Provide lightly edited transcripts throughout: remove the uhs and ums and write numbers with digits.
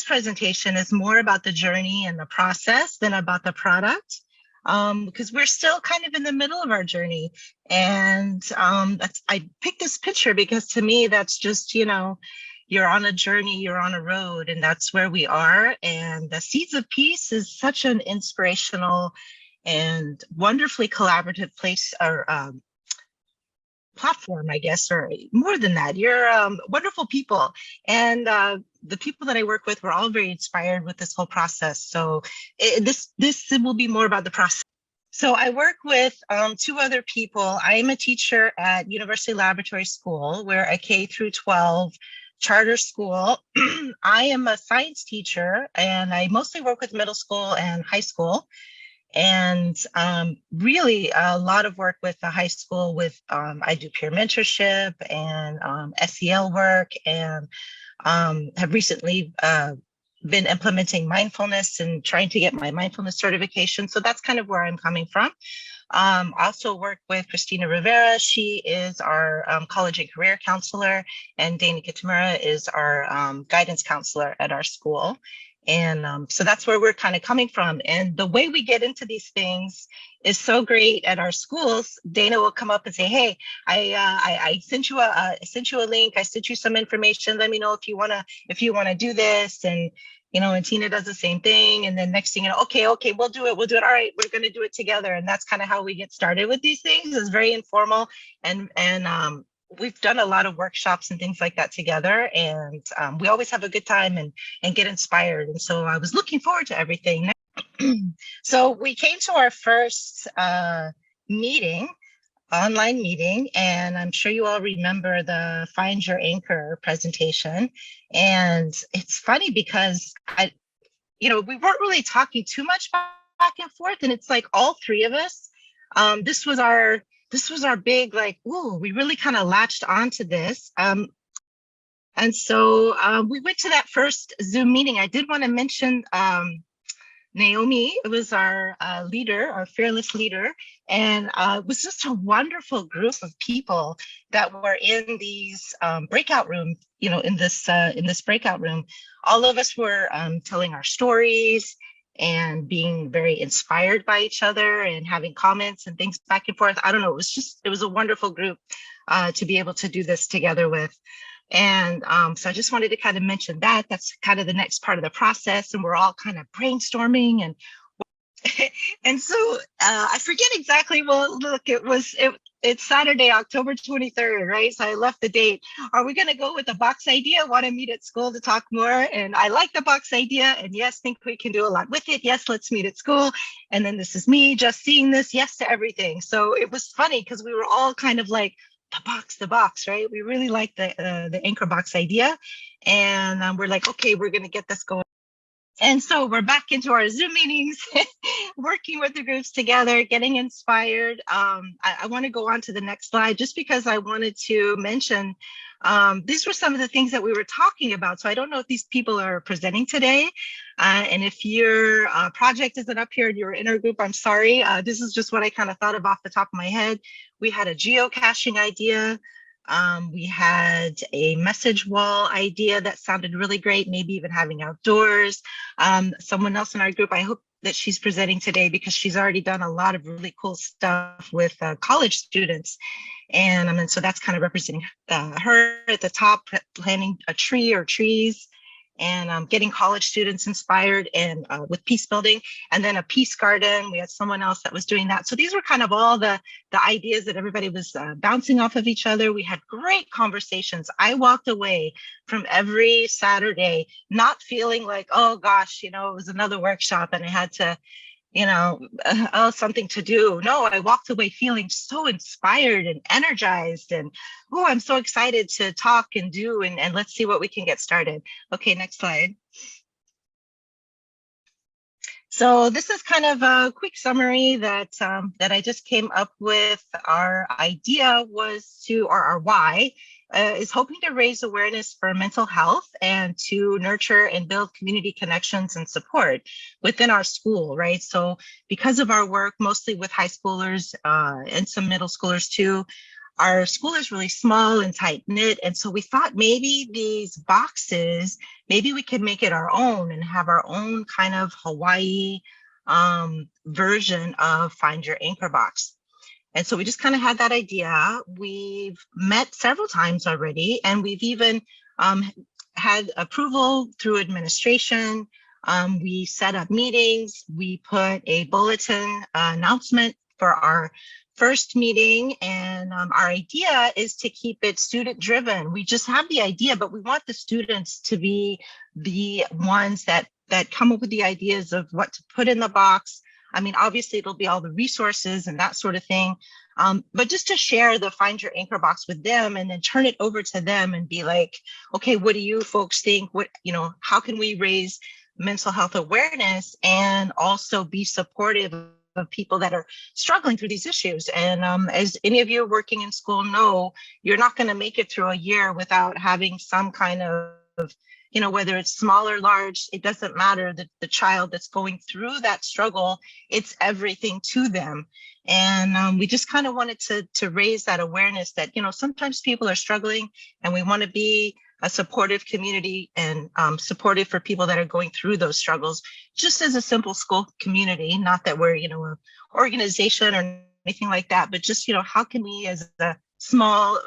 this presentation is more about the journey and the process than about the product, because we're still kind of in the middle of our journey. And I picked this picture because to me, that's just, you're on a journey, you're on a road, and that's where we are. And the Seeds of Peace is such an inspirational and wonderfully collaborative place or platform, I guess, or more than that. You're wonderful people. And the people that I work with were all very inspired with this whole process. So this will be more about the process. So I work with two other people. I'm a teacher at University Laboratory School. We're a K through 12 charter school. I am a science teacher, and I mostly work with middle school and high school. And really a lot of work with the high school with, I do peer mentorship and SEL work, and have recently been implementing mindfulness and trying to get my mindfulness certification. So that's kind of where I'm coming from. Also work with Christina Rivera. She is our college and career counselor, and Dana Kitamura is our guidance counselor at our school. And so that's where we're kind of coming from. And the way we get into these things is so great at our schools. Dana will come up and say, "Hey, I sent you a link. I sent you some information. Let me know if you wanna do this." And and Tina does the same thing. And then next thing you know, okay, we'll do it. All right, we're gonna do it together. And that's kind of how we get started with these things. It's very informal, and we've done a lot of workshops and things like that together, and we always have a good time and get inspired. And so I was looking forward to everything. So we came to our first online meeting, and I'm sure you all remember the Find Your Anchor presentation. And it's funny because we weren't really talking too much back and forth, and it's like all three of us, this was our big, like, ooh, we really kind of latched onto this. And so we went to that first Zoom meeting. I did want to mention Naomi. It was our leader, our fearless leader. And it was just a wonderful group of people that were in these breakout rooms, in this breakout room. All of us were telling our stories and being very inspired by each other and having comments and things back and forth. I don't know, it was a wonderful group to be able to do this together with. And so I just wanted to kind of mention that. That's kind of the next part of the process. And we're all kind of brainstorming and so I forget exactly. Well, look, it's Saturday, October 23rd, right? So I left the date. Are we going to go with the box idea? Want to meet at school to talk more? And I like the box idea. And yes, think we can do a lot with it. Yes, let's meet at school. And then this is me just seeing this. Yes to everything. So it was funny because we were all kind of like, the box, right? We really like the anchor box idea. And we're like, okay, we're going to get this going. And so we're back into our Zoom meetings, working with the groups together, getting inspired. I want to go on to the next slide just because I wanted to mention these were some of the things that we were talking about. So I don't know if these people are presenting today. And if your project isn't up here in your inner group, I'm sorry. This is just what I kind of thought of off the top of my head. We had a geocaching idea. We had a message wall idea that sounded really great, maybe even having outdoors. Someone else in our group, I hope that she's presenting today because she's already done a lot of really cool stuff with college students. And so that's kind of representing her at the top, planting a tree or trees, and getting college students inspired and with peace building. And then a peace garden. We had someone else that was doing that. So these were kind of all the ideas that everybody was bouncing off of each other. We had great conversations. I walked away from every Saturday not feeling like, oh gosh, it was another workshop and I had to, something to do. No, I walked away feeling so inspired and energized, and I'm so excited to talk and do, and let's see what we can get started. Okay, next slide. So this is kind of a quick summary that I just came up with. Our idea was our why is hoping to raise awareness for mental health and to nurture and build community connections and support within our school, right? So because of our work, mostly with high schoolers and some middle schoolers too, our school is really small and tight knit. And so we thought maybe these boxes, maybe we could make it our own and have our own kind of Hawaii version of Find Your Anchor box. And so we just kind of had that idea. We've met several times already, and we've even had approval through administration. We set up meetings. We put a bulletin announcement for our first meeting, and our idea is to keep it student driven. We just have the idea, but we want the students to be the ones that come up with the ideas of what to put in the box. I mean, obviously it'll be all the resources and that sort of thing, but just to share the Find Your Anchor box with them and then turn it over to them and be like, okay, what do you folks think? What, you know, how can we raise mental health awareness and also be supportive of people that are struggling through these issues? And as any of you working in school know, you're not going to make it through a year without having some kind of, you know, whether it's small or large, it doesn't matter. The child that's going through that struggle, it's everything to them. And we just kind of wanted to raise that awareness that, you know, sometimes people are struggling and we want to be a supportive community and supportive for people that are going through those struggles, just as a simple school community. Not that we're, you know, an organization or anything like that, but just, you know, how can we as a small,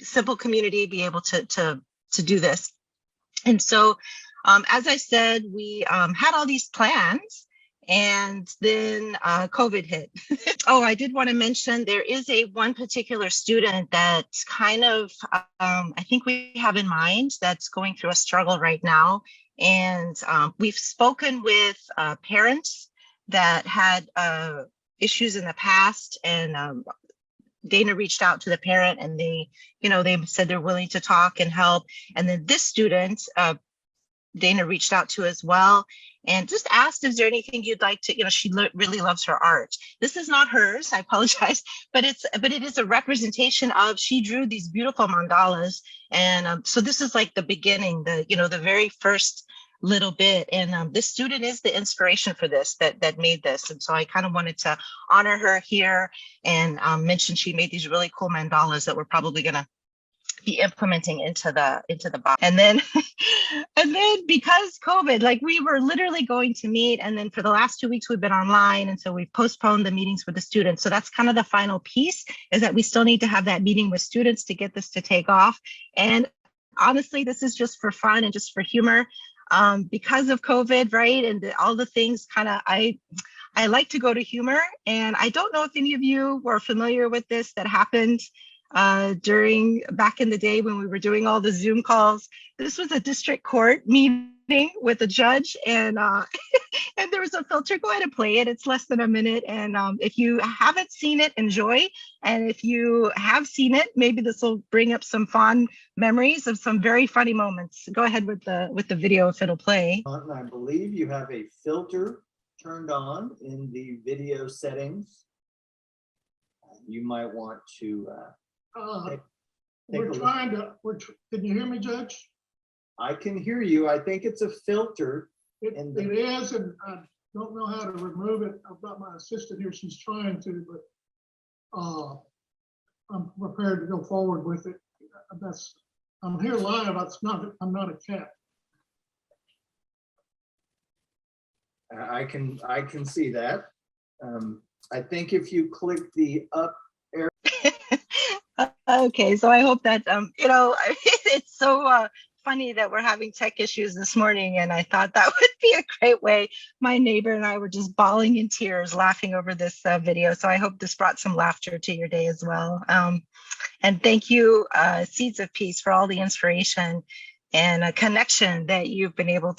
simple community be able to do this? And so, as I said, we had all these plans, and then COVID hit. Oh, I did want to mention there is one particular student that kind of, I think we have in mind that's going through a struggle right now. And we've spoken with parents that had issues in the past, and Dana reached out to the parent, and they said they're willing to talk and help. And then this student, Dana reached out to as well, and just asked, is there anything you'd like to, you know, she really loves her art. This is not hers, I apologize, but it is a representation of, she drew these beautiful mandalas. And so this is like the beginning, the very first little bit. And this student is the inspiration for this, that made this. And so I kind of wanted to honor her here and mention she made these really cool mandalas that we're probably going to be implementing into the box. And then because COVID, like, we were literally going to meet, and then for the last 2 weeks we've been online, and so we've postponed the meetings with the students. So that's kind of the final piece, is that we still need to have that meeting with students to get this to take off. And honestly, this is just for fun and just for humor, because of COVID, right? And all the things kind of, I like to go to humor. And I don't know if any of you were familiar with this that happened during back in the day when we were doing all the Zoom calls. This was a district court meeting with a judge, and and there was a filter. Go ahead and play it. It's less than a minute. And if you haven't seen it, enjoy. And if you have seen it, maybe this will bring up some fond memories of some very funny moments. Go ahead with the video if it'll play. I believe you have a filter turned on in the video settings. You might want to can you hear me, Judge? I can hear you. I think it's a filter. It is, and I don't know how to remove it. I've got my assistant here. She's trying to, but I'm prepared to go forward with it. I'm here live. I'm not a cat. I can see that. I think if you click the up arrow. Okay, so I hope that it's so funny that we're having tech issues this morning, and I thought that would be a great way. My neighbor and I were just bawling in tears laughing over this video, so I hope this brought some laughter to your day as well. And thank you, Seeds of Peace, for all the inspiration and a connection that you've been able to